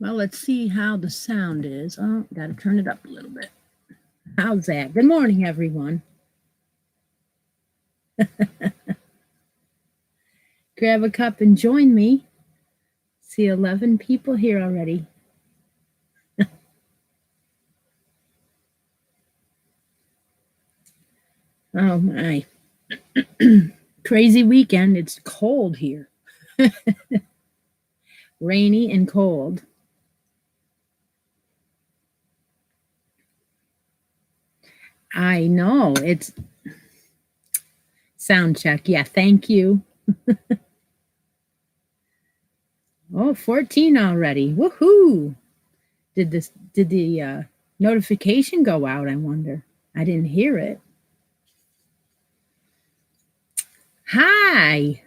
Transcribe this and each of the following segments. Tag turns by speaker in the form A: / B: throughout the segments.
A: Well, let's see how the sound is. Oh, got to turn it up a little bit. How's that? Good morning, everyone. Grab a cup and join me. See 11 people here already. Oh my. Crazy weekend. It's cold here. Rainy and cold. I know. It's sound check. Yeah, thank you. Oh, 14 already. Woohoo. Did the notification go out, I wonder? I didn't hear it. Hi.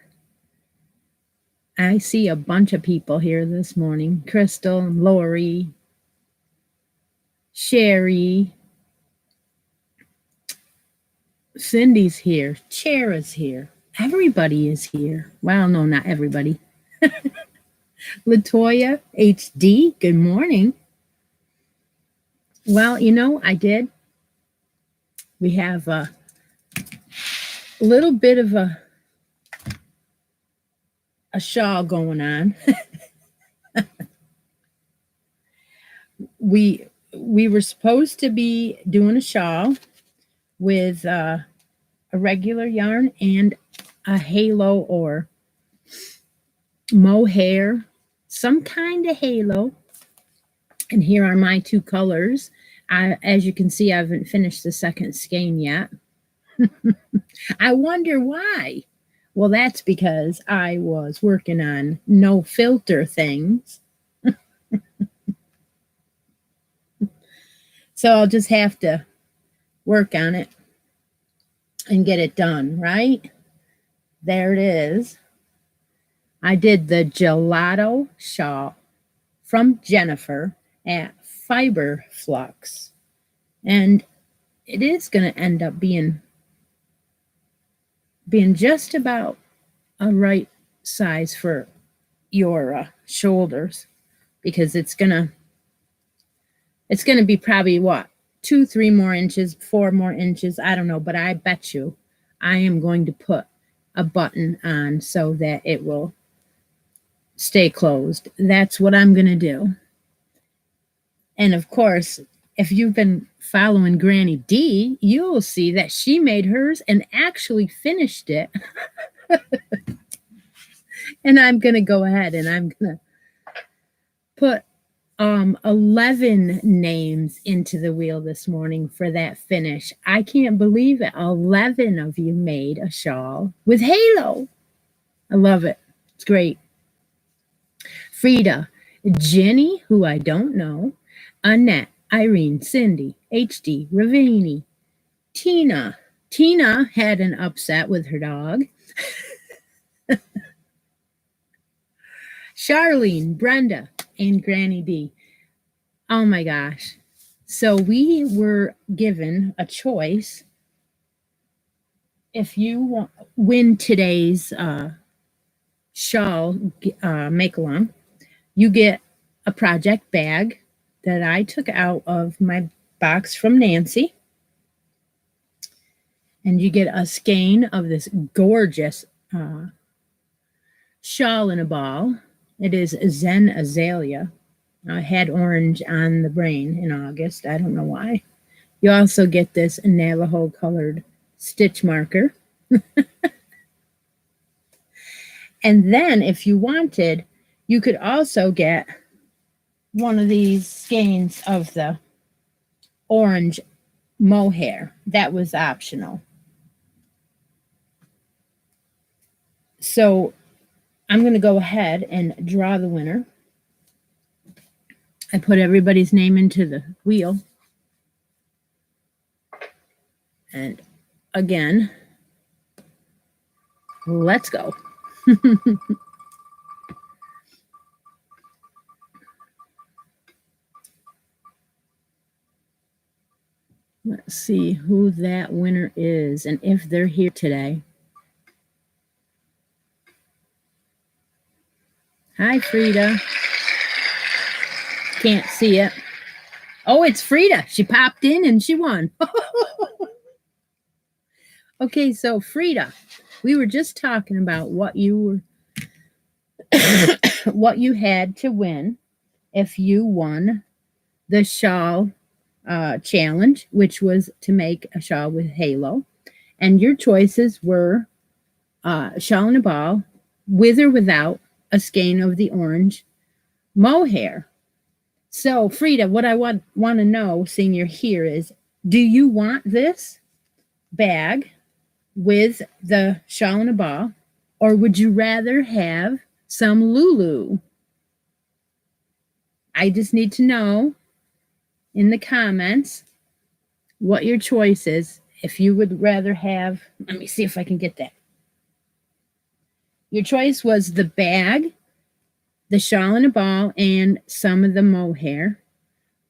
A: I see a bunch of people here this morning. Crystal, Lori, Sherry, Cindy's here, Chara's here. Everybody is here. Well, no, not everybody. Latoya, HD, good morning. Well, you know, I did. We have a little bit of a shawl going on. we were supposed to be doing a shawl with a regular yarn and a halo or mohair, some kind of halo. And here are my two colors. As you can see, I haven't finished the second skein yet. I wonder why. Well, that's because I was working on no filter things. So I'll just have to work on it and get it done, right? There it is. I did the gelato shawl from Jennifer at Fiber Flux. And it is going to end up being just about a right size for your shoulders, because it's gonna be probably what, 2-3 more inches, 4 more inches, I don't know, but I bet you I am going to put a button on so that it will stay closed. That's what I'm gonna do. And of course, if you've been following Granny D, you'll see that she made hers and actually finished it. And I'm going to go ahead and I'm going to put 11 names into the wheel this morning for that finish. I can't believe it. 11 of you made a shawl with halo. I love it. It's great. Frida, Jenny, who I don't know, Annette, Irene, Cindy, HD, Ravini, Tina. Tina had an upset with her dog. Charlene, Brenda, and Granny D. Oh my gosh. So we were given a choice. If you win today's shawl make-along, you get a project bag that I took out of my box from Nancy. And you get a skein of this gorgeous shawl in a ball. It is Zen Azalea. I had orange on the brain in August. I don't know why. You also get this Navajo colored stitch marker. And then if you wanted, you could also get one of these skeins of the orange mohair. That was optional. So I'm going to go ahead and draw the winner. I put everybody's name into the wheel. And again, let's go. Let's see who that winner is and if they're here today. Hi, Frida. Can't see it. Oh, it's Frida. She popped in and she won. Okay, so Frida, we were just talking about what you had to win if you won the shawl challenge, which was to make a shawl with halo. And your choices were shawl and a ball, with or without a skein of the orange mohair. So, Frida, what I want to know, seeing you're here, is do you want this bag with the shawl and a ball, or would you rather have some Lulu? I just need to know in the comments what your choice is. If you would rather have, let me see if I can get that. Your choice was the bag, the shawl and a ball, and some of the mohair,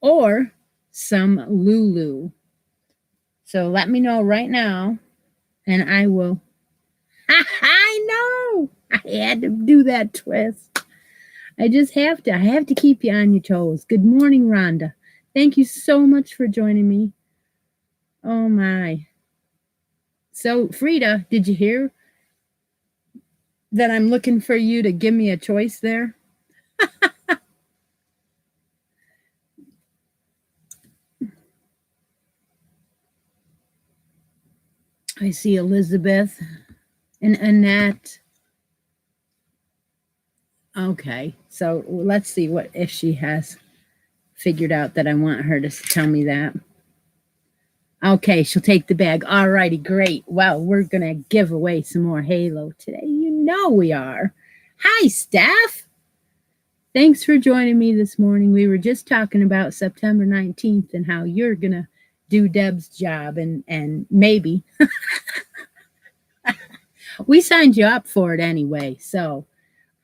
A: or some Lulu. So let me know right now, and I will. I know. I had to do that twist. I just have to. I have to keep you on your toes. Good morning, Rhonda. Thank you so much for joining me. Oh, my. So, Frida, did you hear that I'm looking for you to give me a choice there? I see Elizabeth and Annette. Okay, so let's see what if she has figured out that I want her to tell me that. Okay, she'll take the bag. All righty, great. Well, we're going to give away some more halo today. You know we are. Hi, Steph. Thanks for joining me this morning. We were just talking about September 19th and how you're going to do Deb's job and maybe. We signed you up for it anyway. So,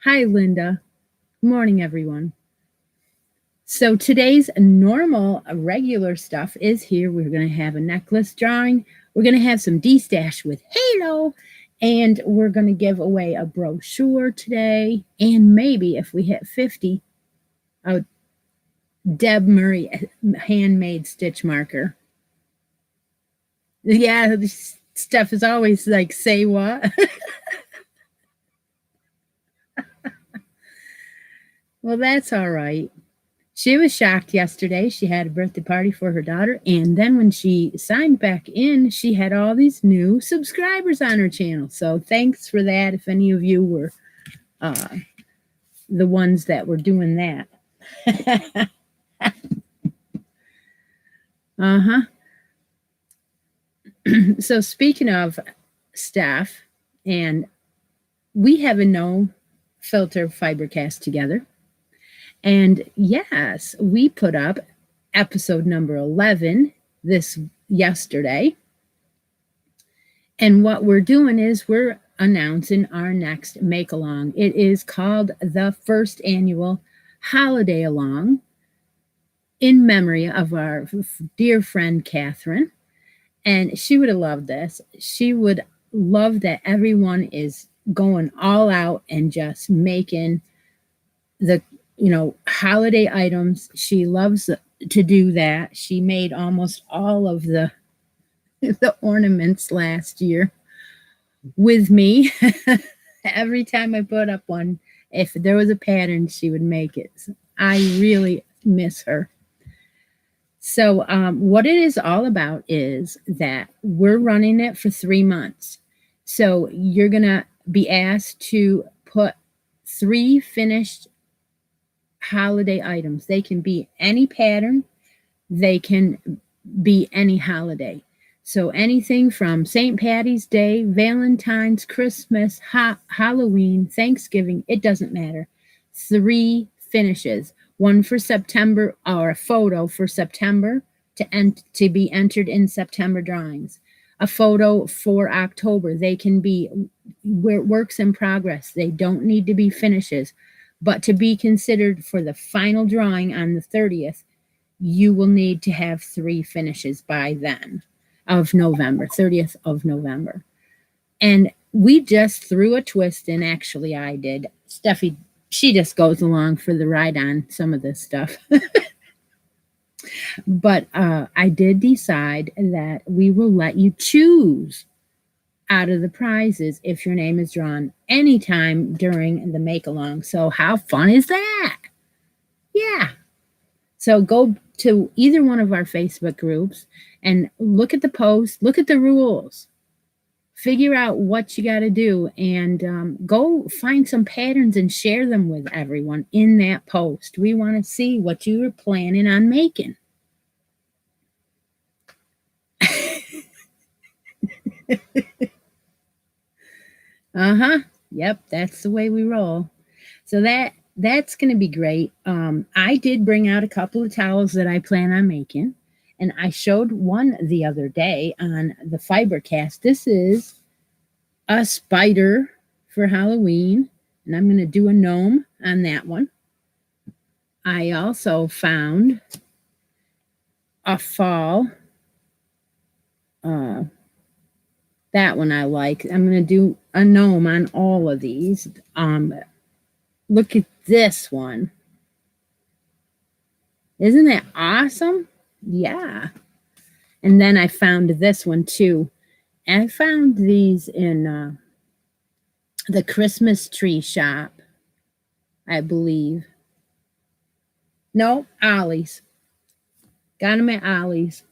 A: hi, Linda. Good morning, everyone. So today's normal, regular stuff is here. We're going to have a necklace drawing. We're going to have some D-stash with halo. And we're going to give away a brochure today. And maybe if we hit 50, a Deb Murray handmade stitch marker. Yeah, this stuff is always like, say what? Well, that's all right. She was shocked yesterday. She had a birthday party for her daughter. And then when she signed back in, she had all these new subscribers on her channel. So thanks for that. If any of you were the ones that were doing that. So speaking of staff, and we have a no filter fibercast together. And yes, we put up episode number 11 yesterday. And what we're doing is we're announcing our next make along. It is called the first annual holiday along in memory of our dear friend Catherine. And she would have loved this. She would love that everyone is going all out and just making the holiday items. She loves to do that. She made almost all of the ornaments last year with me. Every time I put up one, if there was a pattern, she would make it. I really miss her. So what it is all about is that we're running it for 3 months. So you're going to be asked to put 3 finished holiday items. They can be any pattern. They can be any holiday. So anything from St. Patty's Day, Valentine's, Christmas, Halloween, Thanksgiving, it doesn't matter. 3 finishes. One for September, or a photo for September to be entered in September drawings. A photo for October. They can be works in progress. They don't need to be finishes. But to be considered for the final drawing on the 30th, you will need to have 3 finishes by then of November, 30th of November. And we just threw a twist in. Actually, I did. Steffi she just goes along for the ride on some of this stuff. But I did decide that we will let you choose out of the prizes if your name is drawn anytime during the make along. So, how fun is that? Yeah. So, go to either one of our Facebook groups and look at the post, look at the rules, figure out what you got to do, and go find some patterns and share them with everyone in that post. We want to see what you are planning on making. Yep, that's the way we roll. So that's going to be great. I did bring out a couple of towels that I plan on making, and I showed one the other day on the fiber cast. This is a spider for Halloween, and I'm going to do a gnome on that one. I also found a fall. That one I like. I'm going to do a gnome on all of these. Look at this one. Isn't that awesome? Yeah. And then I found this one too. I found these in the Christmas tree shop, I believe. No, Ollie's. Got them at Ollie's.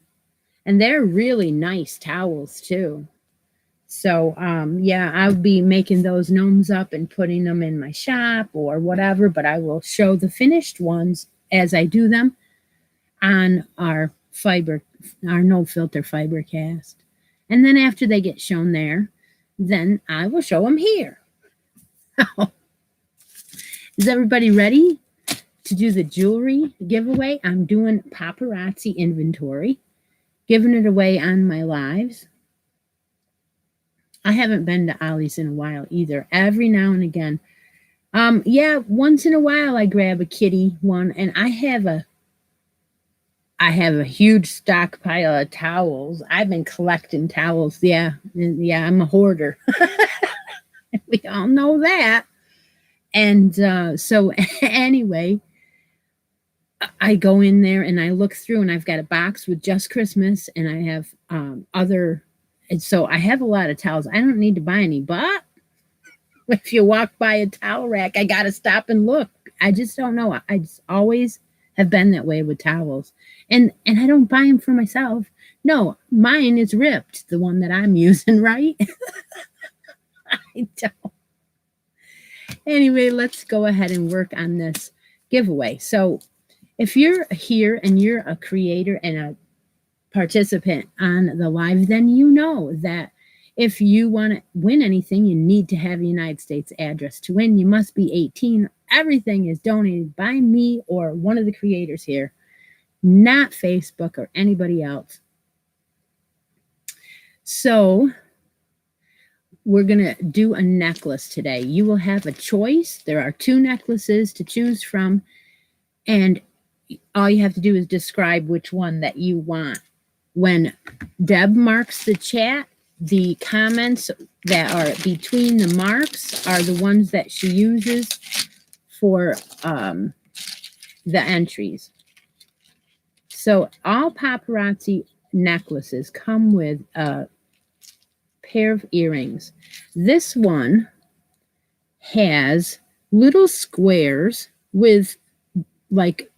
A: And they're really nice towels too. So, yeah, I'll be making those gnomes up and putting them in my shop or whatever, but I will show the finished ones as I do them on our no filter fiber cast. And then after they get shown there, then I will show them here. Is everybody ready to do the jewelry giveaway? I'm doing paparazzi inventory, giving it away on my lives. I haven't been to Ollie's in a while either. Every now and again. Yeah, once in a while I grab a kitty one, and I have a huge stockpile of towels. I've been collecting towels. Yeah, I'm a hoarder. We all know that. And so anyway, I go in there and I look through, and I've got a box with just Christmas, and I have other. And so I have a lot of towels. I don't need to buy any, but if you walk by a towel rack, I got to stop and look. I just don't know. I just always have been that way with towels. And I don't buy them for myself. No, mine is ripped, the one that I'm using, right? I don't. Anyway, let's go ahead and work on this giveaway. So if you're here and you're a creator and a participant on the live, then you know that if you want to win anything, you need to have a United States address to win. You must be 18. Everything is donated by me or one of the creators here, not Facebook or anybody else. So we're going to do a necklace today. You will have a choice. There are 2 necklaces to choose from, and all you have to do is describe which one that you want. When Deb marks the chat, the comments that are between the marks are the ones that she uses for the entries. So all paparazzi necklaces come with a pair of earrings. This one has little squares with, like,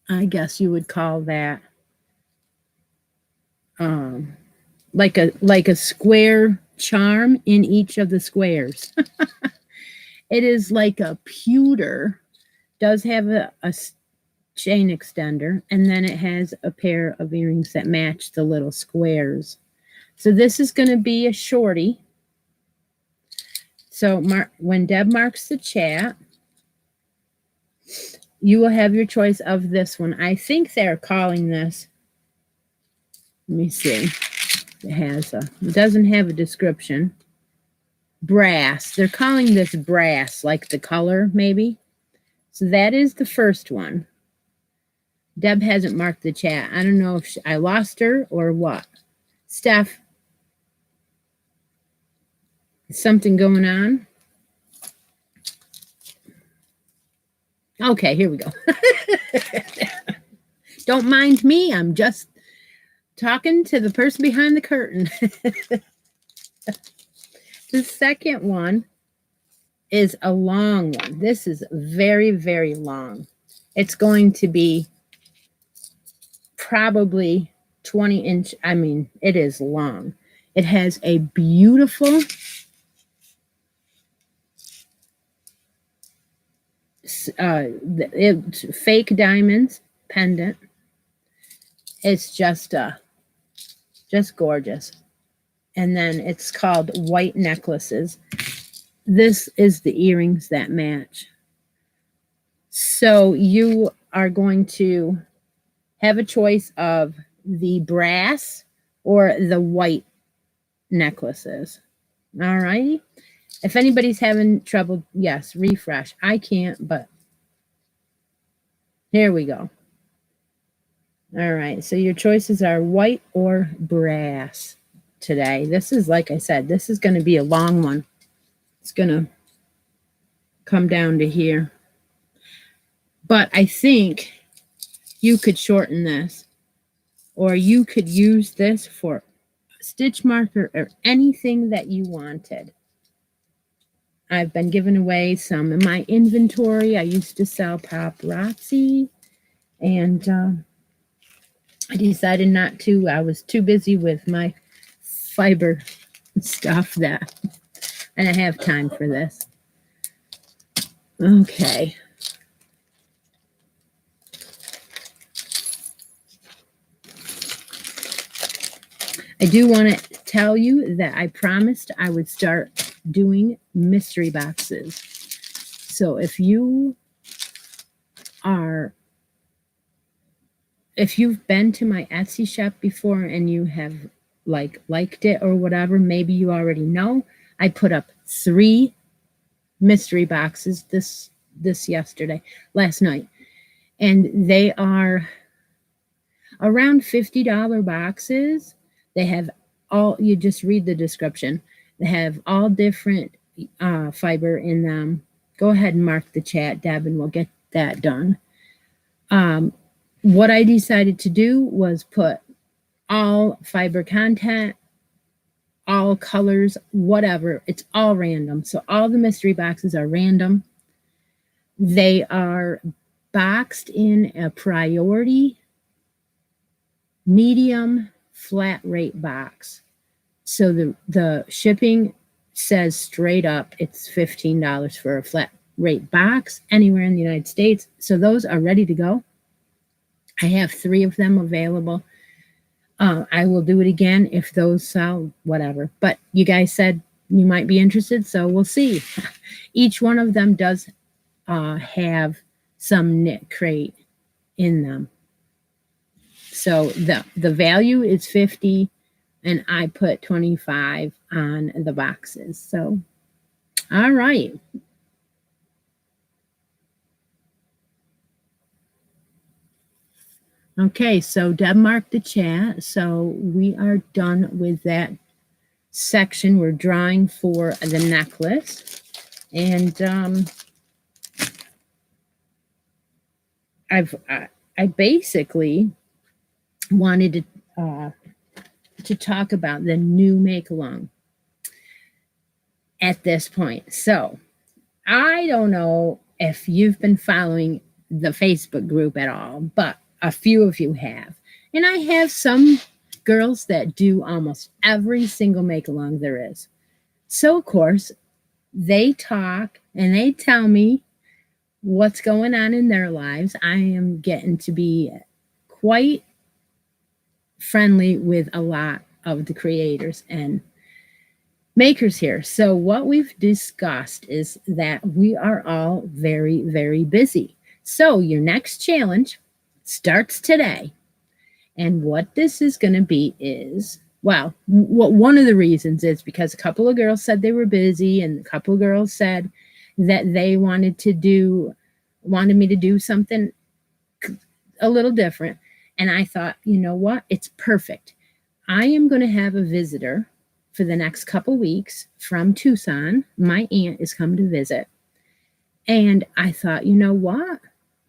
A: I guess you would call that like a square charm in each of the squares. It is like a pewter, does have a chain extender, and then it has a pair of earrings that match the little squares. So this is going to be a shorty. So when Deb marks the chat, you will have your choice of this one. I think they're calling this, let me see. It doesn't have a description. Brass. They're calling this brass, like the color, maybe. So that is the first one. Deb hasn't marked the chat. I don't know if I lost her or what. Steph, is something going on? Okay, here we go. Don't mind me. I'm just talking to the person behind the curtain. The second one is a long one. This is very, very long. It's going to be probably 20 inch. I mean, it is long. It has a beautiful it's fake diamonds pendant. It's just gorgeous. And then it's called white necklaces. This is the earrings that match. So you are going to have a choice of the brass or the white necklaces. All righty. If anybody's having trouble, yes, refresh. I can't, but here we go. All right. So your choices are white or brass today. This is, like I said, this is going to be a long one. It's going to come down to here. But I think you could shorten this, or you could use this for stitch marker or anything that you wanted. I've been giving away some in my inventory. I used to sell paparazzi, and I decided not to. I was too busy with my fiber stuff that I didn't have time for this. Okay. I do want to tell you that I promised I would start doing mystery boxes. So if you've been to my Etsy shop before and you have liked it or whatever, maybe you already know, I put up 3 mystery boxes last night, and they are around $50 boxes. They have you just read the description. They have all different fiber in them. Go ahead and mark the chat, Deb, and we'll get that done. What I decided to do was put all fiber content, all colors, whatever. It's all random. So all the mystery boxes are random. They are boxed in a priority, medium, flat rate box. So the shipping says straight up it's $15 for a flat rate box anywhere in the United States. So those are ready to go. I have 3 of them available. I will do it again if those sell, whatever. But you guys said you might be interested, so we'll see. Each one of them does have some knit crate in them. So the value is $50, and I put $25 on the boxes. So, all right. Okay, so Deb marked the chat. So we are done with that section. We're drawing for the necklace. And I basically wanted to talk about the new make along at this point. So I don't know if you've been following the Facebook group at all, but a few of you have. And I have some girls that do almost every single make along there is. So of course, they talk and they tell me what's going on in their lives. I am getting to be quite friendly with a lot of the creators and makers here. So what we've discussed is that we are all very, very busy. So your next challenge starts today. And what this is going to be is, well, one of the reasons is because a couple of girls said they were busy, and a couple of girls said that they wanted me to do something a little different. And I thought, you know what? It's perfect. I am going to have a visitor for the next couple weeks from Tucson. My aunt is coming to visit. And I thought, you know what?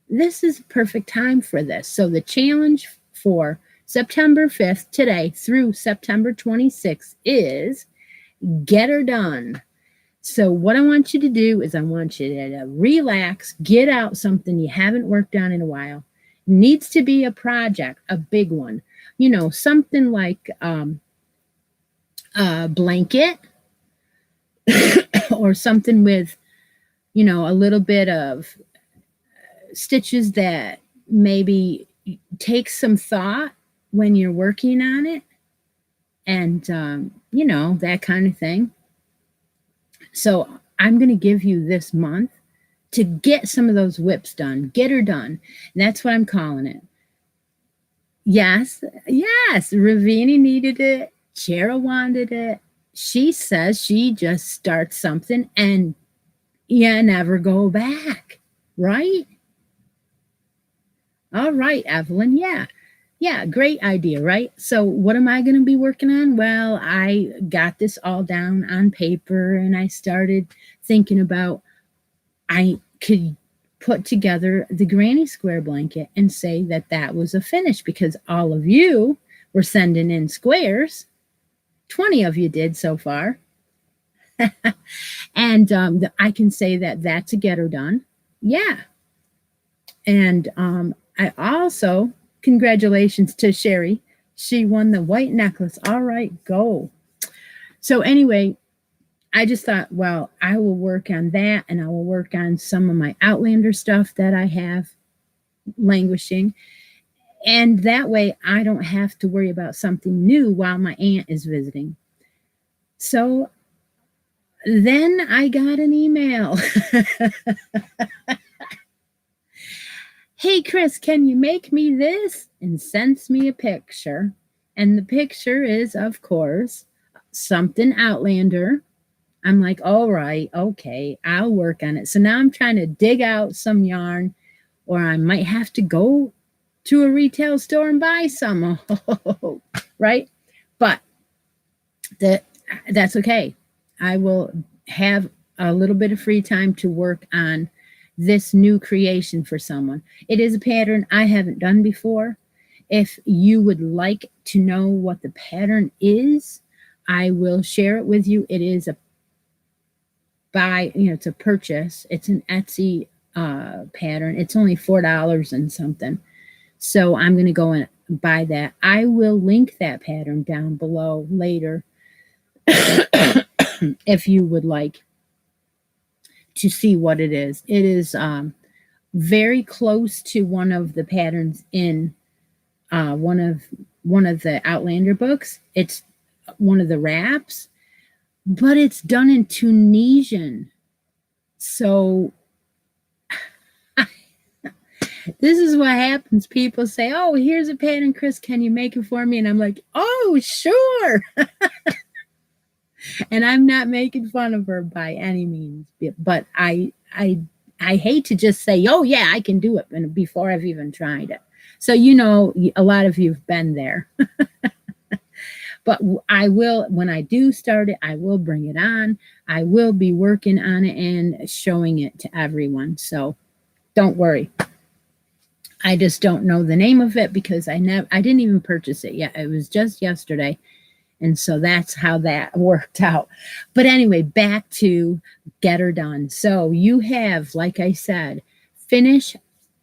A: This is a perfect time for this. So the challenge for September 5th, today through September 26th, is get her done. So what I want you to do is I want you to relax, get out something you haven't worked on in a while. Needs to be a project, a big one. You know, something like a blanket or something with, you know, a little bit of stitches that maybe take some thought when you're working on it, and you know, that kind of thing. So I'm going to give you this month to get some of those whips done, get her done. And that's what I'm calling it. Yes, yes, Ravini needed it. Chera wanted it. She says she just starts something and you never go back, right? All right, Evelyn. Yeah. Yeah, great idea, right? So, what am I going to be working on? Well, I got this all down on paper and I started thinking about I could put together the granny square blanket and say that that was a finish because all of you were sending in squares. 20 of you did so far. And I can say that that's a get her done. Yeah. And I also, congratulations to Sherry. She won the white necklace. All right, go. So anyway, I just thought, well, I will work on that and I will work on some of my Outlander stuff that I have languishing. And that way I don't have to worry about something new while my aunt is visiting. So then I got an email. Hey, Chris, can you make me this? And sends me a picture. And the picture is, of course, something Outlander. I'm like, all right, okay, I'll work on it. So now I'm trying to dig out some yarn, or I might have to go to a retail store and buy some, right? But that's okay. I will have a little bit of free time to work on this new creation for someone. It is a pattern I haven't done before. If you would like to know what the pattern is, I will share it with you. It is it's a purchase. It's an Etsy pattern. It's only $4 and something. So I'm going to go and buy that. I will link that pattern down below later if you would like to see what it is. It is very close to one of the patterns in one of the Outlander books. It's one of the wraps, but it's done in Tunisian. So this is what happens. People say, oh, here's a pattern, Chris, can you make it for me? And I'm like, oh, sure. And I'm not making fun of her by any means, but I hate to just say, oh yeah, I can do it, and before I've even tried it. So you know, a lot of you've been there. But I will, when I do start it, I will bring it on. I will be working on it and showing it to everyone. So don't worry. I just don't know the name of it because I didn't even purchase it yet. It was just yesterday. And so that's how that worked out. But anyway, back to get her done. So you have, like I said, finish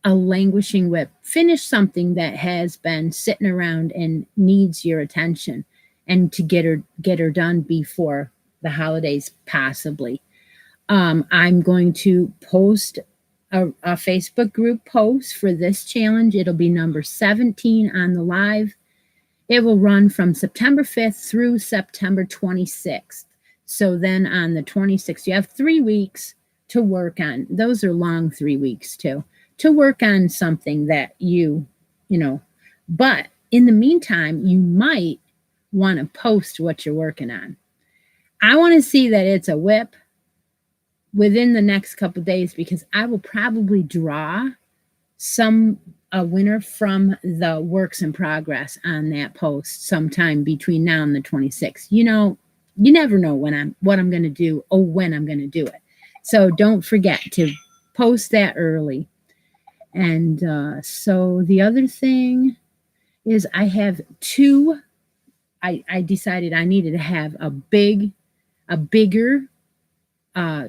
A: a languishing whip. Finish something that has been sitting around and needs your attention, and to get her done before the holidays, possibly. I'm going to post a Facebook group post for this challenge. It'll be number 17 on the live. It will run from September 5th through September 26th. So then on the 26th, you have 3 weeks to work on. Those are long 3 weeks too, to work on something that you know. But in the meantime, you might want to post what you're working on. I want to see that it's a whip within the next couple of days, because I will probably draw a winner from the works in progress on that post sometime between now and the 26th. You know, you never know what I'm going to do or when I'm going to do it. So don't forget to post that early. And so the other thing is I have two. I decided I needed to have a bigger uh,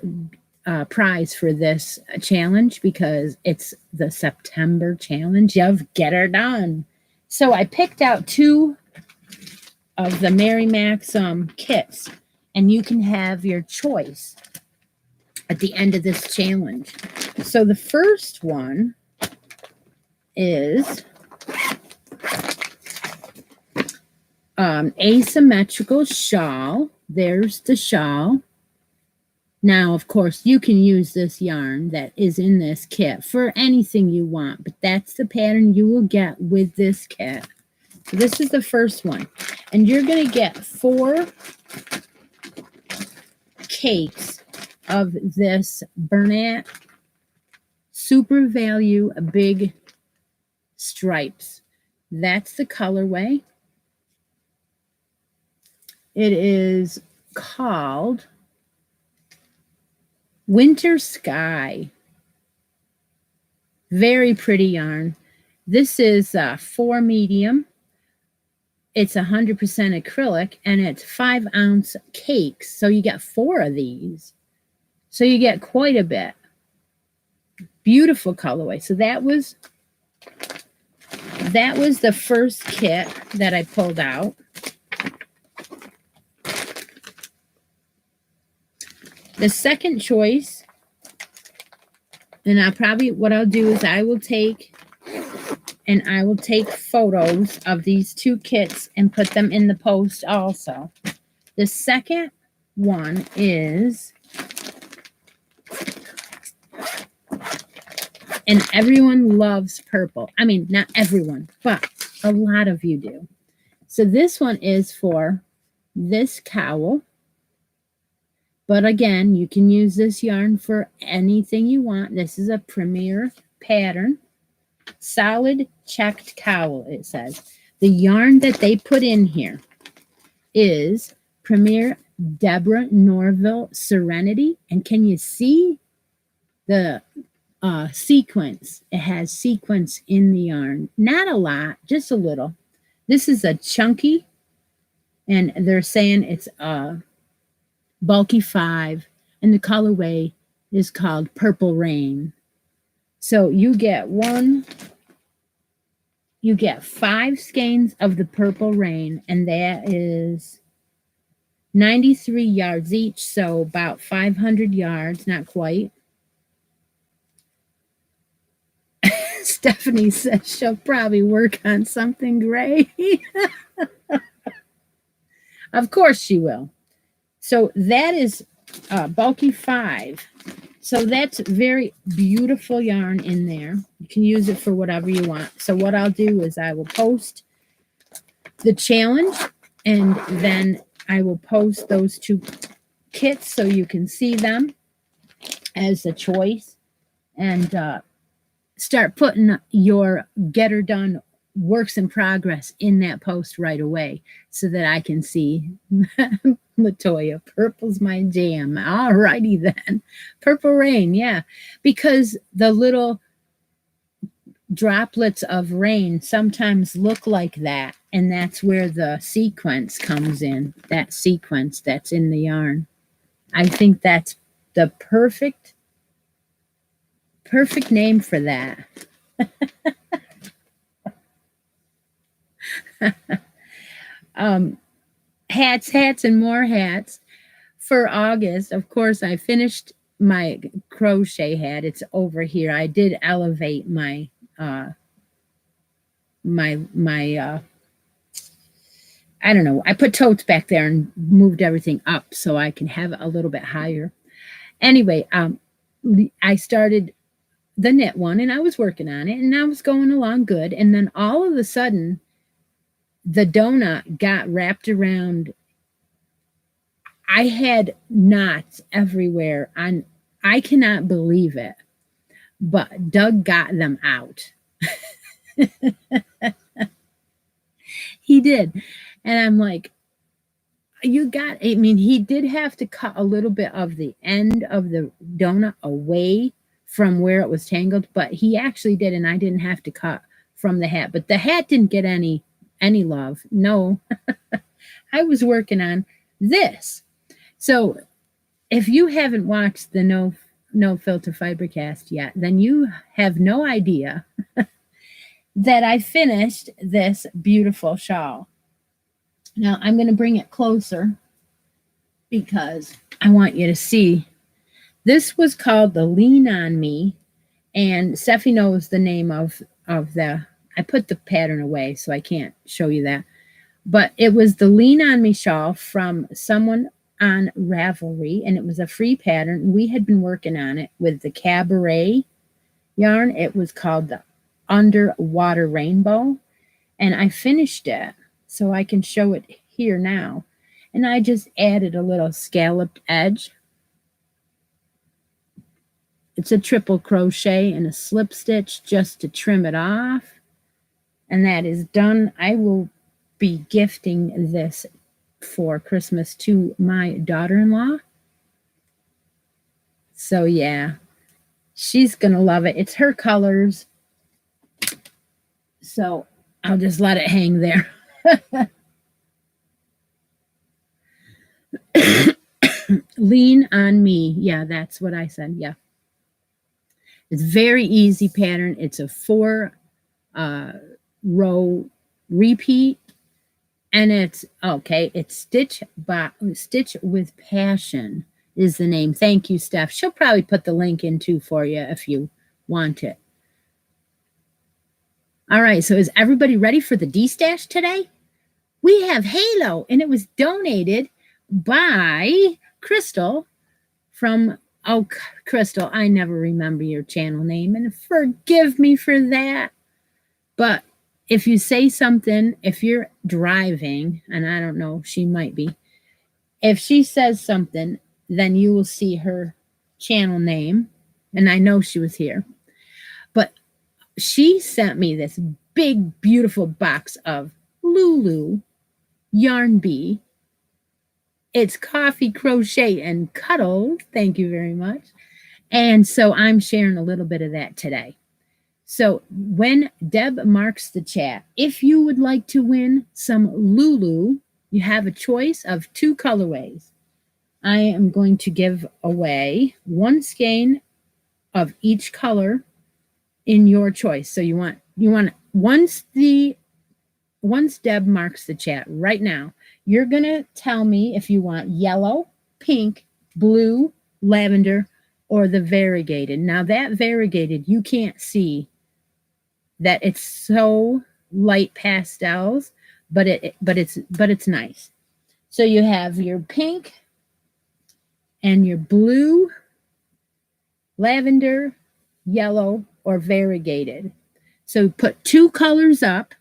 A: prize for this challenge because it's the September challenge of Get Her Done. So I picked out two of the Mary Max kits, and you can have your choice at the end of this challenge. So the first one is asymmetrical shawl. There's the shawl. Now, of course, you can use this yarn that is in this kit for anything you want, but that's the pattern you will get with this kit. So this is the first one. And you're going to get 4 cakes of this Bernat Super Value Big Stripes. That's the colorway. It is called Winter Sky. Very pretty yarn. This is 4 medium. It's 100% acrylic, and it's 5-ounce cakes. So you get 4 of these. So you get quite a bit. Beautiful colorway. So that was the first kit that I pulled out. The second choice, and what I'll do is I will take photos of these 2 kits and put them in the post also. The second one is, and everyone loves purple. I mean, not everyone, but a lot of you do. So this one is for this cowl. But again, you can use this yarn for anything you want. This is a Premier pattern. Solid checked cowl, it says. The yarn that they put in here is Premier Deborah Norville Serenity. And can you see the sequence? It has sequence in the yarn. Not a lot, just a little. This is a chunky, and they're saying it's a bulky 5, and the colorway is called Purple Rain. So you get 5 skeins of the Purple Rain, and that is 93 yards each, so about 500 yards, not quite. Stephanie says she'll probably work on something gray. Of course she will. So that is bulky 5. So that's very beautiful yarn in there. You can use it for whatever you want. So what I'll do is I will post the challenge, and then I will post those 2 kits so you can see them as a choice, and start putting your Get Her Done works in progress in that post right away so that I can see. Latoya, purple's my jam. All righty then. Purple Rain, yeah. Because the little droplets of rain sometimes look like that, and that's where the sequence comes in. That sequence that's in the yarn. I think that's the perfect name for that. Hats, and more hats for August. Of course, I finished my crochet hat. It's over here. I did elevate my I don't know. I put totes back there and moved everything up so I can have it a little bit higher. Anyway, I started the knit one, and I was working on it, and I was going along good. And then all of a sudden, the donut got wrapped around. I had knots everywhere. I cannot believe it, but Doug got them out. He did. And I'm like, he did have to cut a little bit of the end of the donut away from where it was tangled, but he actually did, and I didn't have to cut from the hat. But the hat didn't get any love. No, I was working on this. So if you haven't watched the No Filter Fibercast yet, then you have no idea that I finished this beautiful shawl. Now I'm going to bring it closer because I want you to see. This was called the Lean on Me, and Steffi knows the name of the. I put the pattern away, so I can't show you that. But it was the Lean on Me shawl from someone on Ravelry, and it was a free pattern. We had been working on it with the Cabaret yarn. It was called the Underwater Rainbow, and I finished it, so I can show it here now. And I just added a little scalloped edge. It's a triple crochet and a slip stitch just to trim it off. And that is done. I will be gifting this for Christmas to my daughter-in-law. So yeah, she's going to love it. It's her colors. So I'll just let it hang there. Lean on Me. Yeah, that's what I said. Yeah. It's very easy pattern. It's a 4 row repeat, and it's okay. It's Stitch with Passion is the name. Thank you, Steph. She'll probably put the link in too for you if you want it. All right, so is everybody ready for the D-Stash today? We have Halo, and it was donated by Crystal from, oh, Crystal, I never remember your channel name, and forgive me for that. But if you say something, if you're driving, and I don't know, she might be, if she says something, then you will see her channel name, and I know she was here. But she sent me this big, beautiful box of Lulu Yarn Bee. It's coffee, crochet, and cuddle. Thank you very much. And so I'm sharing a little bit of that today. So when Deb marks the chat, if you would like to win some Lulu, you have a choice of 2 colorways. I am going to give away 1 skein of each color in your choice. So you want once Deb marks the chat right now, you're going to tell me if you want yellow, pink, blue, lavender, or the variegated. Now that variegated, you can't see that it's so light pastels, but it's nice. So you have your pink and your blue, lavender, yellow, or variegated. So put 2 colors up,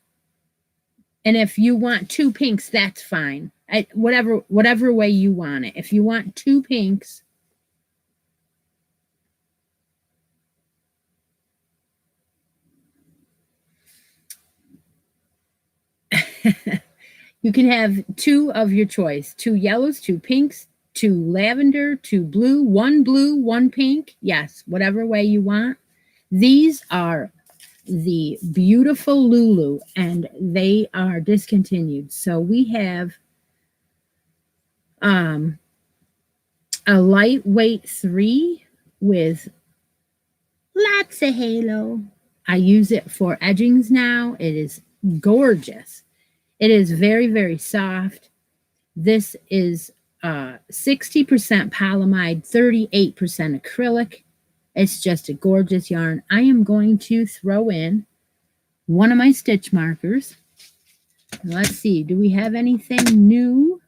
A: and if you want 2 pinks, that's fine. Whatever way you want it. If you want 2 pinks, you can have 2 of your choice. 2 yellows, 2 pinks, 2 lavender, 2 blue, 1 pink. Yes, whatever way you want. These are the beautiful Lulu, and they are discontinued. So we have a lightweight 3 with lots of halo. I use it for edgings now. It is gorgeous. It is very, very soft. This is 60% polyamide, 38% acrylic. It's just a gorgeous yarn. I am going to throw in one of my stitch markers. Let's see, do we have anything new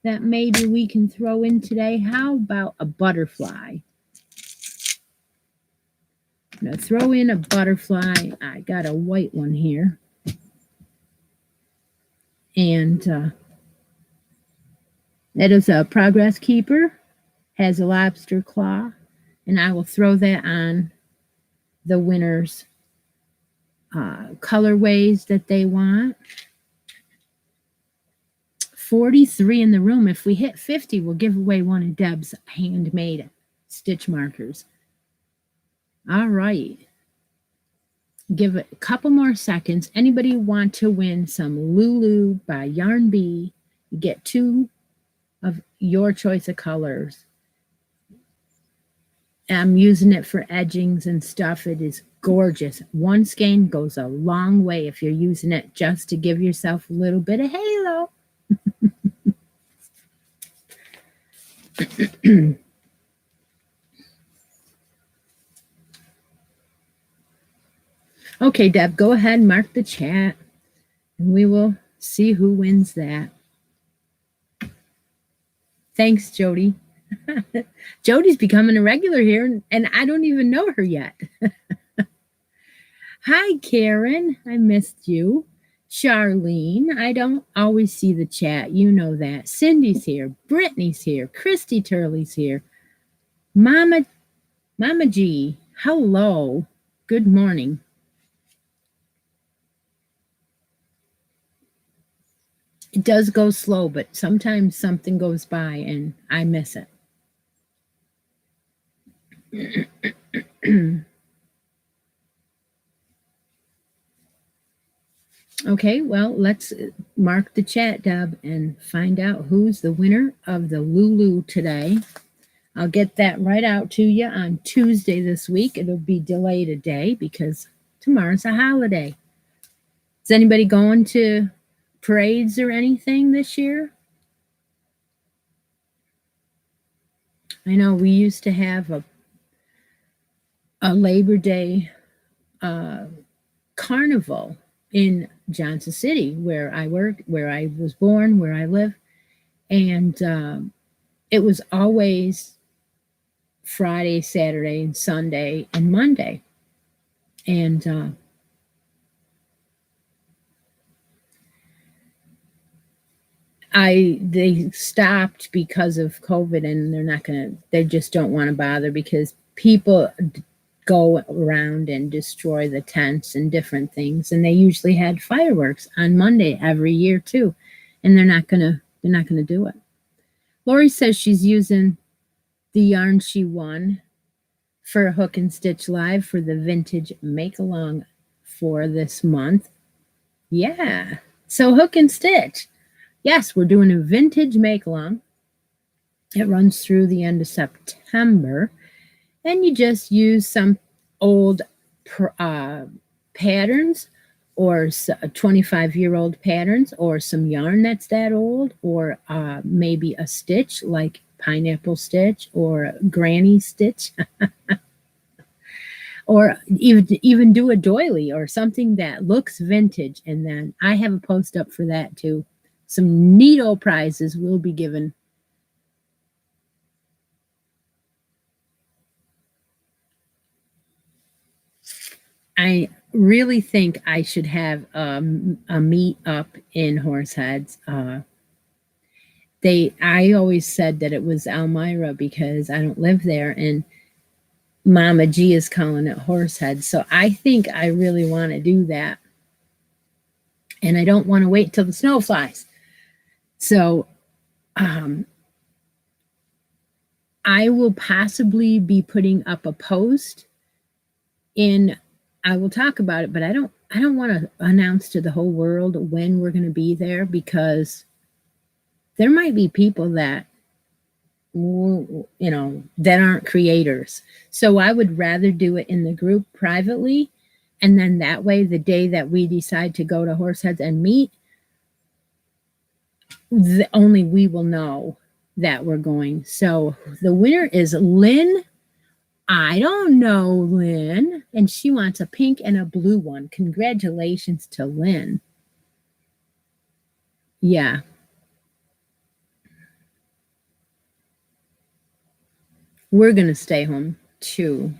A: that maybe we can throw in today? How about a butterfly? I'm going to throw in a butterfly. I got a white one here. And it is a Progress Keeper, has a lobster claw, and I will throw that on the winner's colorways that they want. 43 in the room. If we hit 50, we'll give away one of Deb's handmade stitch markers. All right. Give it a couple more seconds. Anybody want to win some Lulu by Yarn Bee? You get two of your choice of colors. I'm using it for edgings and stuff. It is gorgeous. One skein goes a long way if you're using it just to give yourself a little bit of halo. Okay, Deb, go ahead and mark the chat, and we will see who wins that. Thanks, Jody. Jody's becoming a regular here, and I don't even know her yet. Hi, Karen. I missed you. Charlene, I don't always see the chat. You know that. Cindy's here. Brittany's here. Christy Turley's here. Mama G, hello. Good morning. It does go slow, but sometimes something goes by and I miss it. Okay, well, let's mark the chat, Deb, and find out who's the winner of the Lulu today. I'll get that right out to you on Tuesday this week. It'll be delayed a day because tomorrow's a holiday. Is anybody going to parades or anything this year? I know we used to have a Labor Day carnival in Johnson City, where I work, where I was born, where I live. And it was always Friday, Saturday, and Sunday, and Monday. And they stopped because of COVID, and they just don't want to bother because people go around and destroy the tents and different things, and they usually had fireworks on Monday every year too, and they're not gonna do it. Lori says she's using the yarn she won for Hook and Stitch Live for the vintage make along for this month. Yeah, so Hook and Stitch, yes, we're doing a vintage make along. It runs through the end of September. And you just use some old patterns or 25-year-old patterns or some yarn that's that old, or maybe a stitch like pineapple stitch or granny stitch. Or even do a doily or something that looks vintage. And then I have a post up for that too. Some neato prizes will be given. I really think I should have a meet up in Horseheads. I always said that it was Elmira because I don't live there, and Mama G is calling it Horseheads. So I think I really want to do that, and I don't want to wait till the snow flies. So I will possibly be putting up a post I will talk about it, but I don't want to announce to the whole world when we're going to be there, because there might be people that, that aren't creators. So I would rather do it in the group privately. And then that way, the day that we decide to go to Horseheads and meet, only we will know that we're going. So the winner is Lynn. I don't know Lynn, and she wants a pink and a blue one. Congratulations to Lynn. Yeah. We're going to stay home too.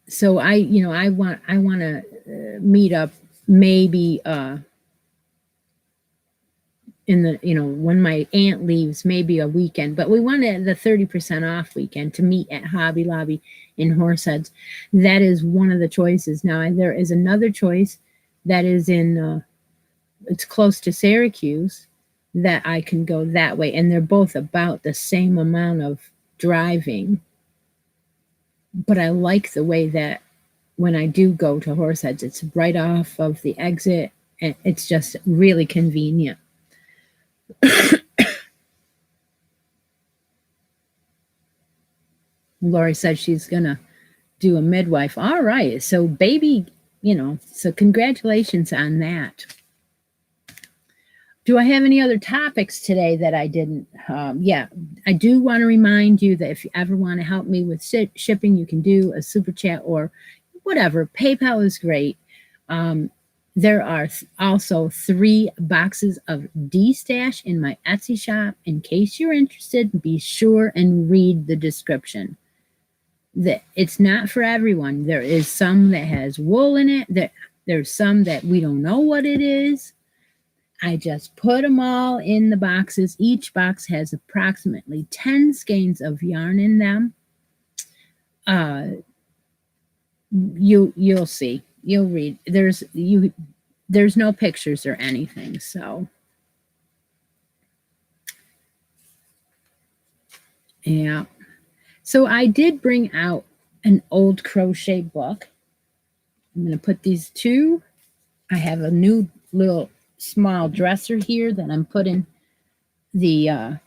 A: So I want to meet up maybe in the, when my aunt leaves, maybe a weekend, but we wanted the 30% off weekend to meet at Hobby Lobby in Horseheads. That is one of the choices. Now there is another choice that is in, it's close to Syracuse, that I can go that way. And they're both about the same amount of driving. But I like the way that when I do go to Horseheads, it's right off of the exit, and it's just really convenient. Lori said she's gonna do a midwife. All right, so baby, so congratulations on that. Do I have any other topics today that I didn't? Yeah, I do want to remind you that if you ever want to help me with shipping, you can do a super chat or whatever. PayPal is great. There are also 3 boxes of D-Stash in my Etsy shop. In case you're interested, be sure and read the description. It's not for everyone. There is some that has wool in it. There's some that we don't know what it is. I just put them all in the boxes. Each box has approximately 10 skeins of yarn in them. You'll see. You'll read. There's no pictures or anything. So yeah. So I did bring out an old crochet book. I'm going to put these 2. I have a new little small dresser here that I'm putting the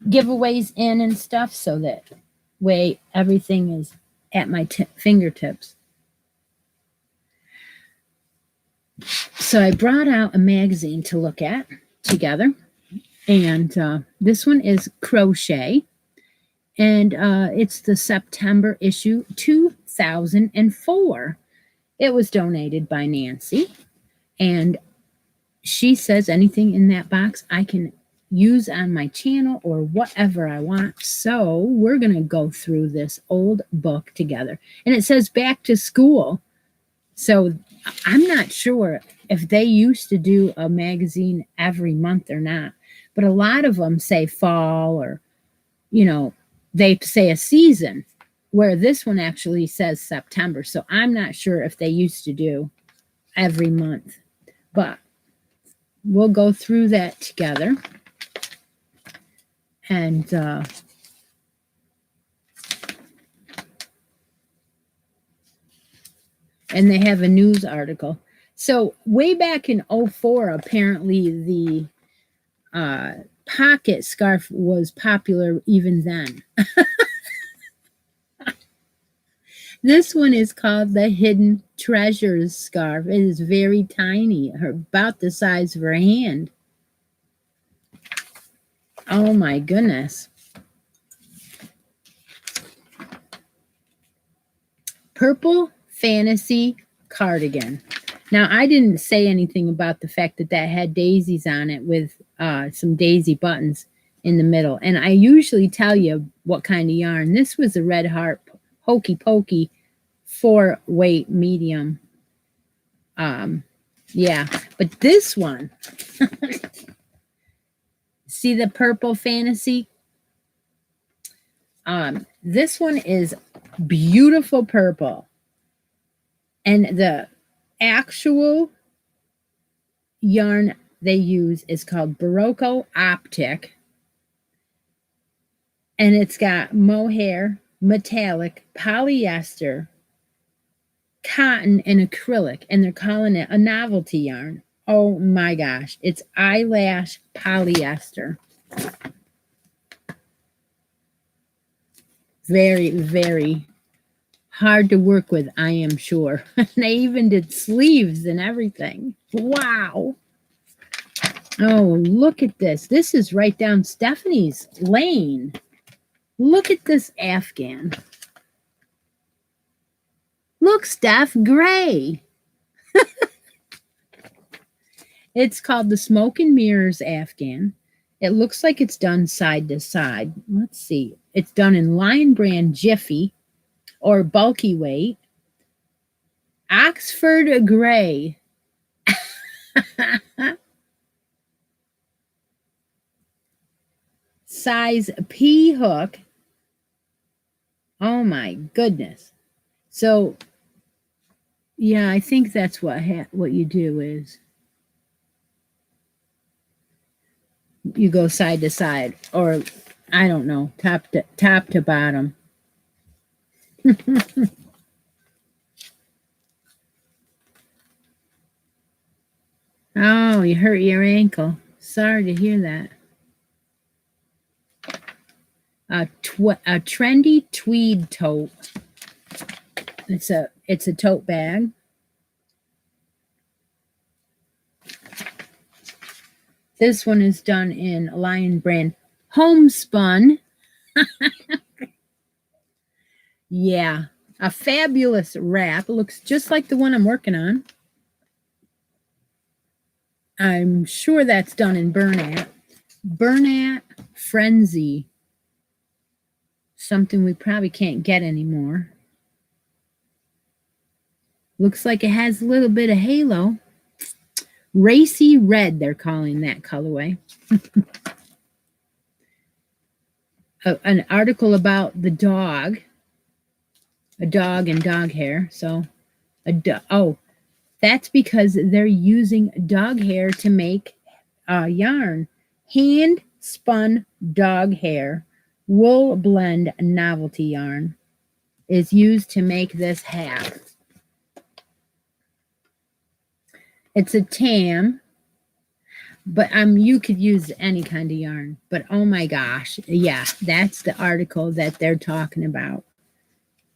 A: giveaways in and stuff, so that way everything is at my fingertips. So I brought out a magazine to look at together, and this one is Crochet, and it's the September issue 2004. It was donated by Nancy, and she says anything in that box I can use on my channel or whatever I want. So we're going to go through this old book together. And it says back to school. So I'm not sure if they used to do a magazine every month or not. But a lot of them say fall, or, they say a season, where this one actually says September. So I'm not sure if they used to do every month. But we'll go through that together. And they have a news article. So way back in 2004, apparently the pocket scarf was popular even then. This one is called the Hidden Treasures scarf. It is very tiny, about the size of her hand. Oh my goodness. Purple Fantasy Cardigan. Now, I didn't say anything about the fact that had daisies on it with some daisy buttons in the middle. And I usually tell you what kind of yarn. This was a Red Heart Hokey Pokey 4-weight medium. Yeah, but this one, see the Purple Fantasy? This one is beautiful purple. And the actual yarn they use is called Barocco Optic. And it's got mohair, metallic, polyester, cotton, and acrylic. And they're calling it a novelty yarn. Oh my gosh. It's eyelash polyester. Very, very hard to work with, I am sure. They even did sleeves and everything. Wow. Oh, look at this. This is right down Stephanie's lane. Look at this Afghan. Look, Steph, gray. It's called the Smoke and Mirrors Afghan. It looks like it's done side to side. Let's see. It's done in Lion Brand Jiffy or bulky weight. Oxford gray. Size P hook. Oh my goodness. So yeah, I think that's what you do is you go side to side, or I don't know, top to bottom. Oh, you hurt your ankle. Sorry to hear that. A trendy tweed tote. It's a tote bag. This one is done in Lion Brand homespun. Yeah, a fabulous wrap. It looks just like the one I'm working on. I'm sure that's done in Bernat. Bernat Frenzy. Something we probably can't get anymore. Looks like it has a little bit of halo. Racy red, they're calling that colorway. An article about the dog. A dog and dog hair. So, that's because they're using dog hair to make yarn. Hand spun dog hair wool blend novelty yarn is used to make this hat. It's a tam, but you could use any kind of yarn. But oh my gosh, yeah, that's the article that they're talking about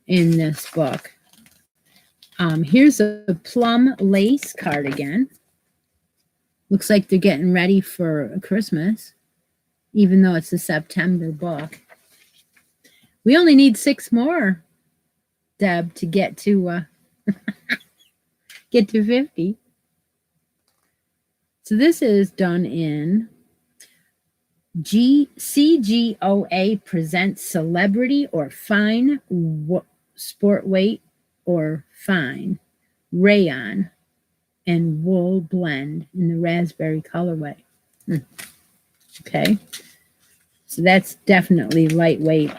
A: in this book. Here's a plum lace cardigan. Looks like they're getting ready for Christmas, even though it's a September book. We only need 6 more, Deb, to get to get to 50. So this is done in CGOA presents celebrity or fine sport weight or fine rayon and wool blend in the raspberry colorway. Okay. So that's definitely lightweight.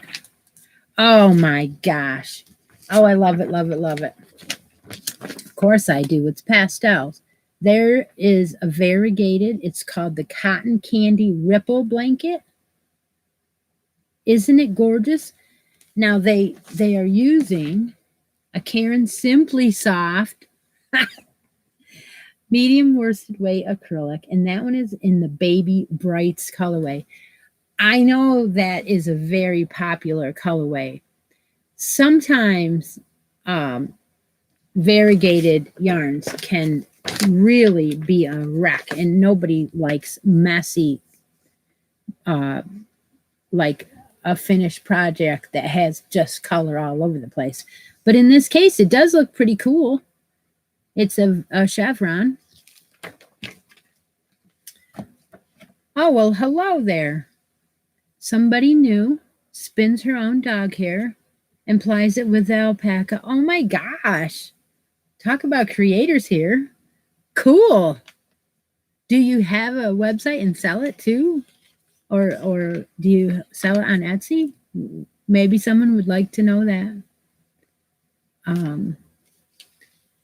A: Oh my gosh. Oh, I love it, love it, love it. Of course I do. It's pastels. There is a variegated, it's called the Cotton Candy Ripple Blanket. Isn't it gorgeous? Now they are using a Karen Simply Soft medium worsted weight acrylic, and that one is in the Baby Brights colorway. I know that is a very popular colorway. Sometimes variegated yarns can really be a wreck, and nobody likes messy, like a finished project that has just color all over the place. But in this case, it does look pretty cool. It's a chevron. Oh, well, hello there. Somebody new spins her own dog hair and plies it with alpaca. Oh my gosh. Talk about creators here. Cool. Do you have a website and sell it too? Or do you sell it on Etsy? Maybe someone would like to know that.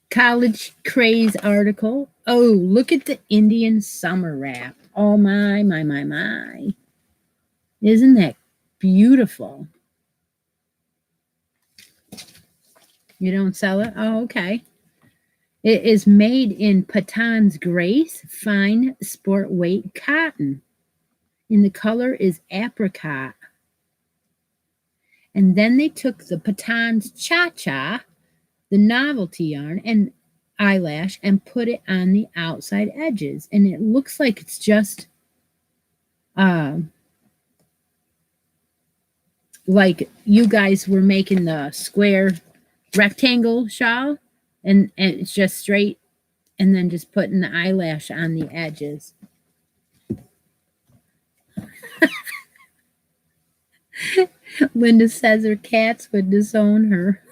A: College craze article. Oh, look at the Indian summer wrap. Oh my. Isn't that beautiful? You don't sell it? Oh, okay. It is made in Patan's Grace fine sport weight cotton. And the color is apricot. And then they took the Patan's Cha-Cha, the novelty yarn, and eyelash, and put it on the outside edges. And it looks like it's just like you guys were making the square rectangle shawl, and it's just straight, and then just putting the eyelash on the edges. Linda says her cats would disown her.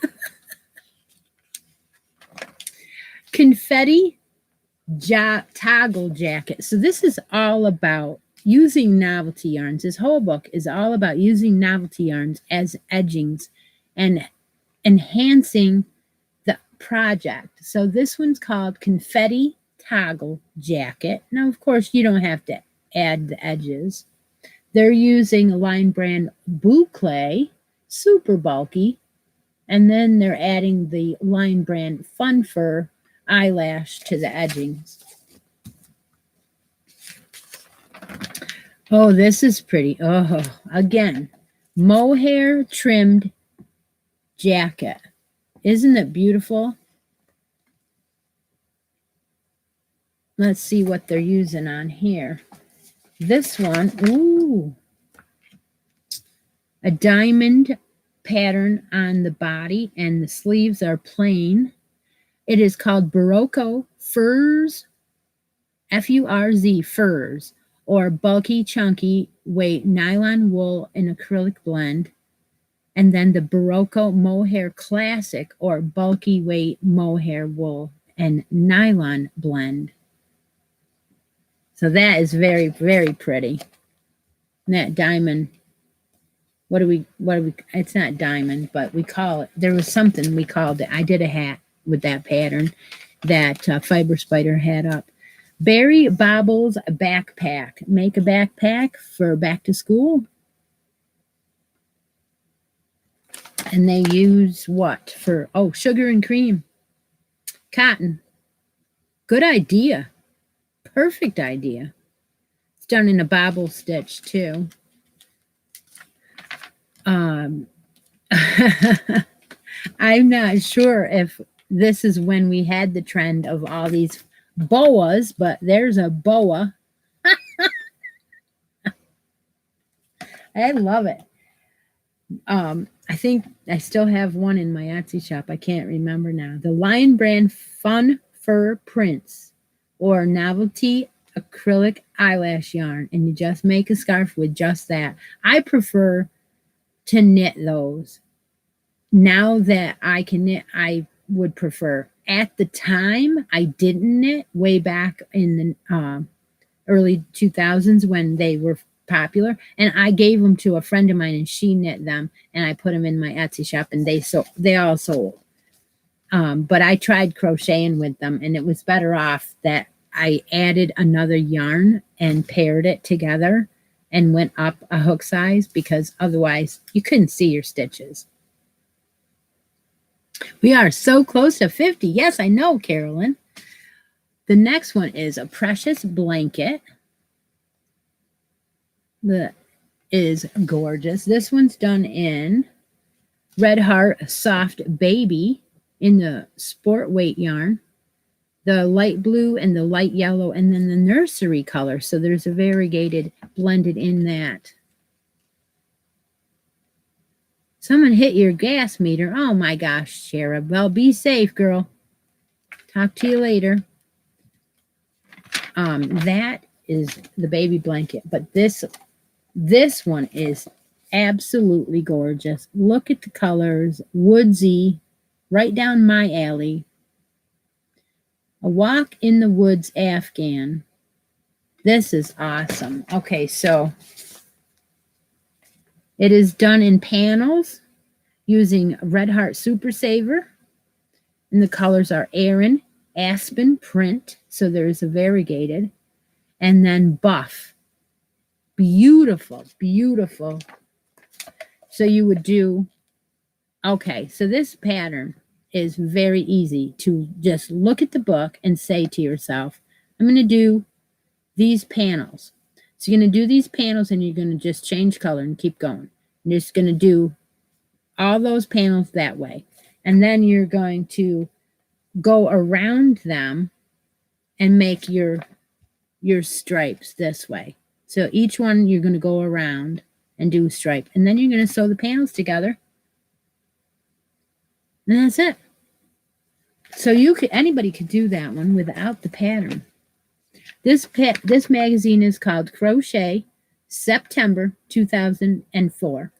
A: Confetti toggle jacket. So this is all about using novelty yarns. This whole book is all about using novelty yarns as edgings and enhancing the project. So this one's called Confetti Toggle Jacket. Now, of course, you don't have to add the edges. They're using line brand Boucle, super bulky, and then they're adding the line brand Fun Fur eyelash to the edgings. Oh, this is pretty. Oh, again, mohair trimmed jacket. Isn't it beautiful? Let's see what they're using on here. This one, ooh, a diamond pattern on the body, and the sleeves are plain. It is called Barocco Furs, F-U-R-Z, furs, or bulky, chunky weight nylon wool and acrylic blend. And then the Barocco Mohair Classic, or bulky weight mohair wool and nylon blend. So that is very, very pretty. And that diamond, what do we, it's not diamond, but we call it, there was something we called it. I did a hat with that pattern that Fiber Spider had up. Berry Bobbles backpack. Make a backpack for back to school. And they use what for? Oh, sugar and cream. Cotton. Good idea. Perfect idea. It's done in a bobble stitch too. I'm not sure if this is when we had the trend of all these boas, but there's a boa. I love it. I think I still have one in my Etsy shop. I can't remember now. The Lion Brand Fun Fur Prints, or novelty acrylic eyelash yarn, and you just make a scarf with just that. I prefer to knit those. Now that I can knit, I would prefer. At the time, I didn't knit way back in the early 2000s when they were popular, and I gave them to a friend of mine, and she knit them, and I put them in my Etsy shop, and they all sold. But I tried crocheting with them, and it was better off that I added another yarn and paired it together and went up a hook size, because otherwise you couldn't see your stitches. We are so close to 50. Yes, I know, Carolyn. The next one is a precious blanket. That is gorgeous. This one's done in Red Heart Soft Baby in the sport weight yarn, the light blue and the light yellow, and then the nursery color. So there's a variegated blended in that. Someone hit your gas meter. Oh my gosh, Shara. Well, be safe, girl. Talk to you later. That is the baby blanket, but this one is absolutely gorgeous. Look at the colors. Woodsy, right down my alley. A walk in the woods Afghan. This is awesome. Okay, so it is done in panels using Red Heart Super Saver. And the colors are Aran, Aspen, Print. So there's a variegated. And then Buff. Beautiful, beautiful. So you would do, okay, so this pattern is very easy to just look at the book and say to yourself, I'm going to do these panels. So you're going to do these panels, and you're going to just change color and keep going. You're just going to do all those panels that way. And then you're going to go around them and make your stripes this way. So each one you're going to go around and do a stripe. And then you're going to sew the panels together. And that's it. So anybody could do that one without the pattern. This magazine is called Crochet, September 2004.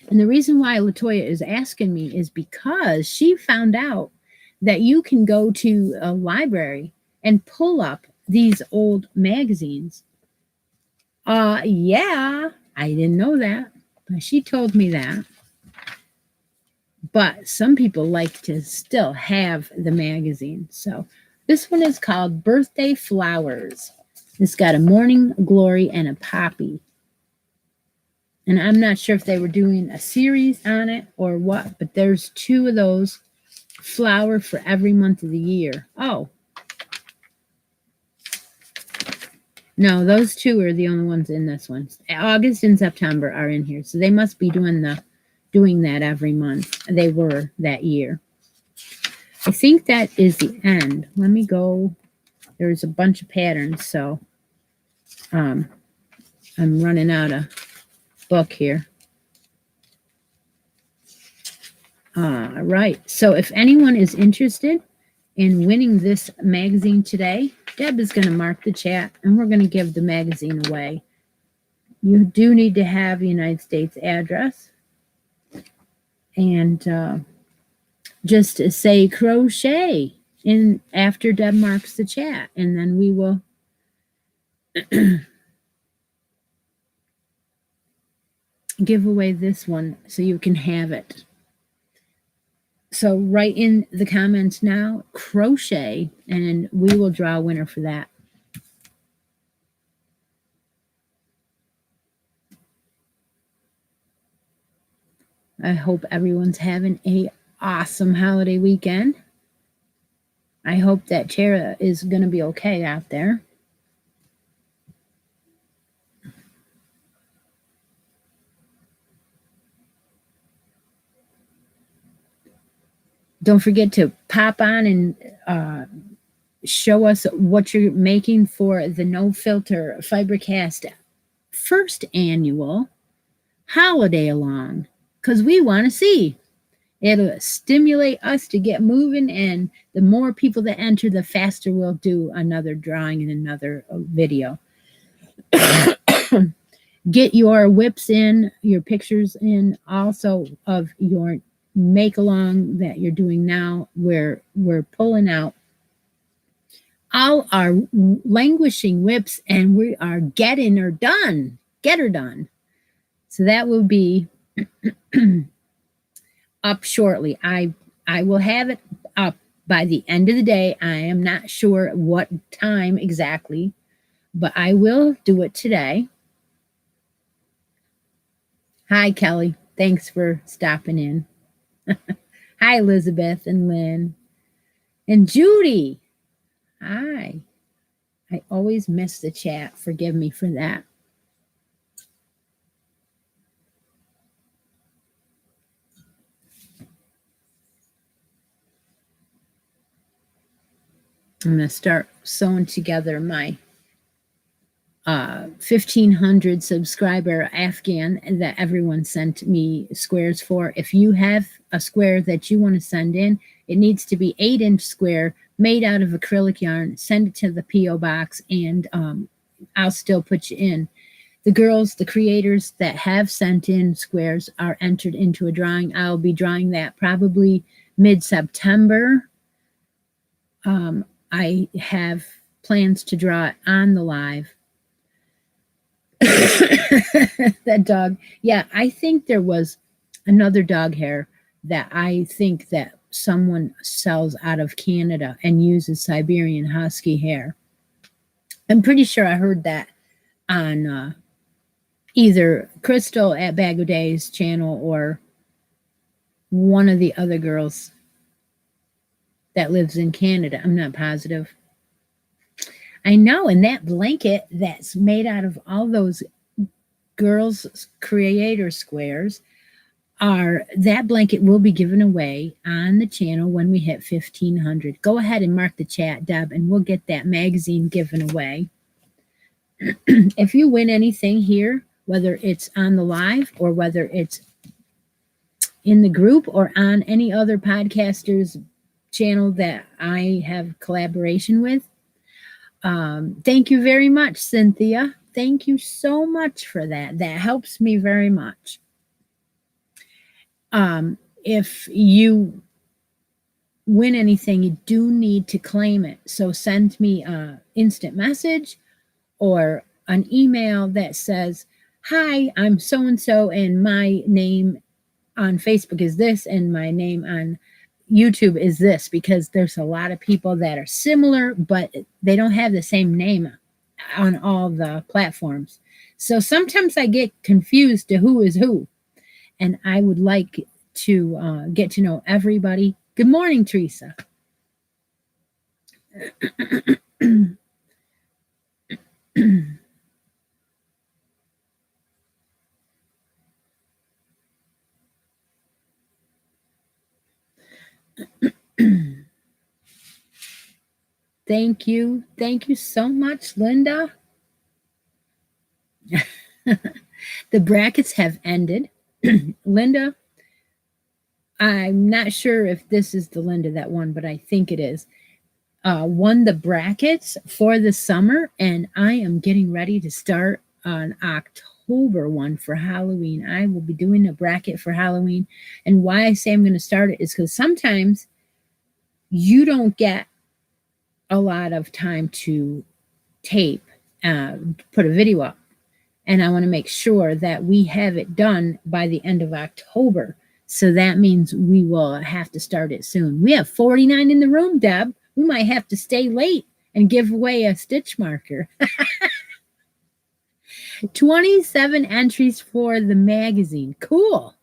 A: And the reason why Latoya is asking me is because she found out that you can go to a library and pull up these old magazines. Yeah, I didn't know that, but she told me that. But some people like to still have the magazine. So this one is called Birthday Flowers. It's got a morning glory and a poppy. And I'm not sure if they were doing a series on it or what, but there's 2 of those flower for every month of the year. Oh, no, those 2 are the only ones in this one. August and September are in here, so they must be doing that every month. They were that year. I think that is the end. Let me go. There's a bunch of patterns, so I'm running out of book here. Right. So if anyone is interested in winning this magazine today, Deb is going to mark the chat and we're going to give the magazine away. You do need to have a United States address. And just say crochet in after Deb marks the chat, and then we will give away this one so you can have it. So write in the comments now, crochet, and we will draw a winner for that. I hope everyone's having a awesome holiday weekend. I hope that Tara is going to be okay out there. Don't forget to pop on and show us what you're making for the No Filter Fibercast first annual holiday along, because we want to see. It'll stimulate us to get moving, and the more people that enter, the faster we'll do another drawing and another video. Get your whips in, your pictures in, also of your make along that you're doing now, where we're pulling out all our languishing whips and we are getting her done. Get her done. So that will be up shortly. I will have it up by the end of the day. I am not sure what time exactly, but I will do it today. Hi, Kelly. Thanks for stopping in. Hi, Elizabeth and Lynn. And Judy. Hi. I always miss the chat. Forgive me for that. I'm going to start sewing together my 1,500 subscriber Afghan that everyone sent me squares for. If you have a square that you want to send in, it needs to be 8-inch square made out of acrylic yarn. Send it to the P.O. box, and I'll still put you in. The girls, the creators that have sent in squares are entered into a drawing. I'll be drawing that probably mid-September. I have plans to draw it on the live. That dog. Yeah, I think there was another dog hair that I think that someone sells out of Canada and uses Siberian Husky hair. I'm pretty sure I heard that on either Crystal at Bag of Days channel or one of the other girls that lives in Canada. I'm not positive. I know, and that blanket that's made out of all those girls' creator squares that blanket will be given away on the channel when we hit 1,500. Go ahead and mark the chat, Deb, and we'll get that magazine given away. If you win anything here, whether it's on the live or whether it's in the group or on any other podcaster's channel that I have collaboration with, thank you very much, Cynthia. Thank you so much for that. That helps me very much. If you win anything, you do need to claim it. So send me an instant message or an email that says, hi, I'm so-and-so, and my name on Facebook is this, and my name on YouTube is this, because there's a lot of people that are similar, but they don't have the same name on all the platforms. So sometimes I get confused to who is who, and I would like to get to know everybody. Good morning, Teresa. Thank you. Thank you so much, Linda. The brackets have ended. Linda, I'm not sure if this is the Linda that won, but I think it is. Won the brackets for the summer, and I am getting ready to start on October 1 for Halloween. I will be doing a bracket for Halloween. And why I say I'm going to start it is because sometimes you don't get a lot of time to tape, put a video up. And I want to make sure that we have it done by the end of October. So that means we will have to start it soon. We have 49 in the room, Deb. We might have to stay late and give away a stitch marker. 27 entries for the magazine. Cool.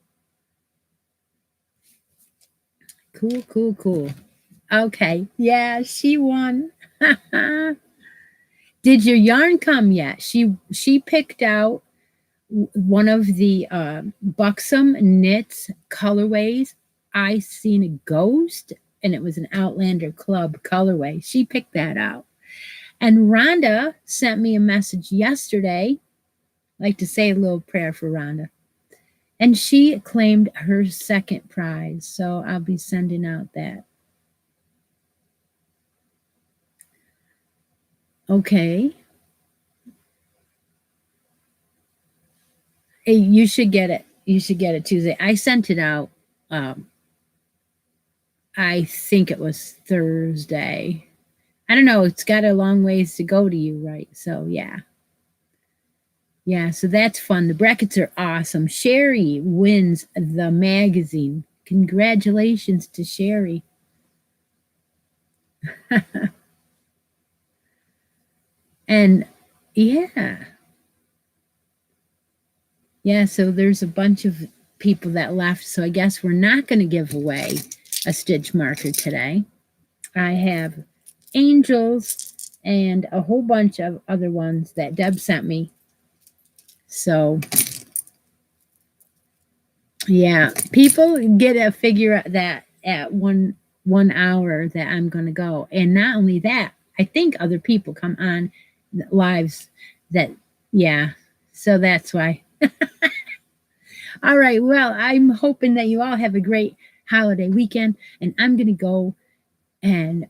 A: Cool. Okay. Yeah, she won. Did your yarn come yet? She picked out one of the Buxom Knits colorways. I seen a ghost, and it was an Outlander Club colorway. She picked that out. And Rhonda sent me a message yesterday. I'd like to say a little prayer for Rhonda. And she claimed her second prize. So I'll be sending out that. Okay. Hey, you should get it. You should get it Tuesday. I sent it out. I think it was Thursday. I don't know. It's got a long ways to go to you, right? So, yeah. Yeah, so that's fun. The brackets are awesome. Sherry wins the magazine. Congratulations to Sherry. And yeah. Yeah, so there's a bunch of people that left. So I guess we're not going to give away a stitch marker today. I have angels and a whole bunch of other ones that Deb sent me. So yeah, people get a figure that at one hour that I'm going to go. And not only that, I think other people come on lives that, yeah, so that's why. All right, well, I'm hoping that you all have a great holiday weekend, and I'm going to go and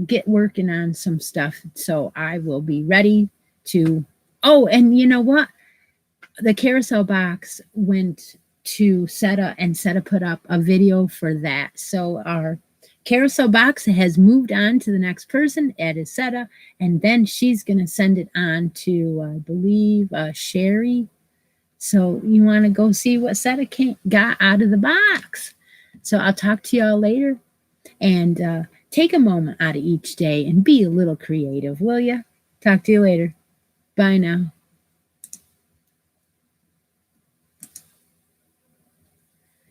A: get working on some stuff. So I will be ready to, oh, and you know what? The carousel box went to Seta, and Seta put up a video for that. So our carousel box has moved on to the next person, at Seta, and then she's going to send it on to, I believe, Sherry. So you want to go see what Seta got out of the box. So I'll talk to y'all later, and take a moment out of each day and be a little creative, will you? Talk to you later. Bye now.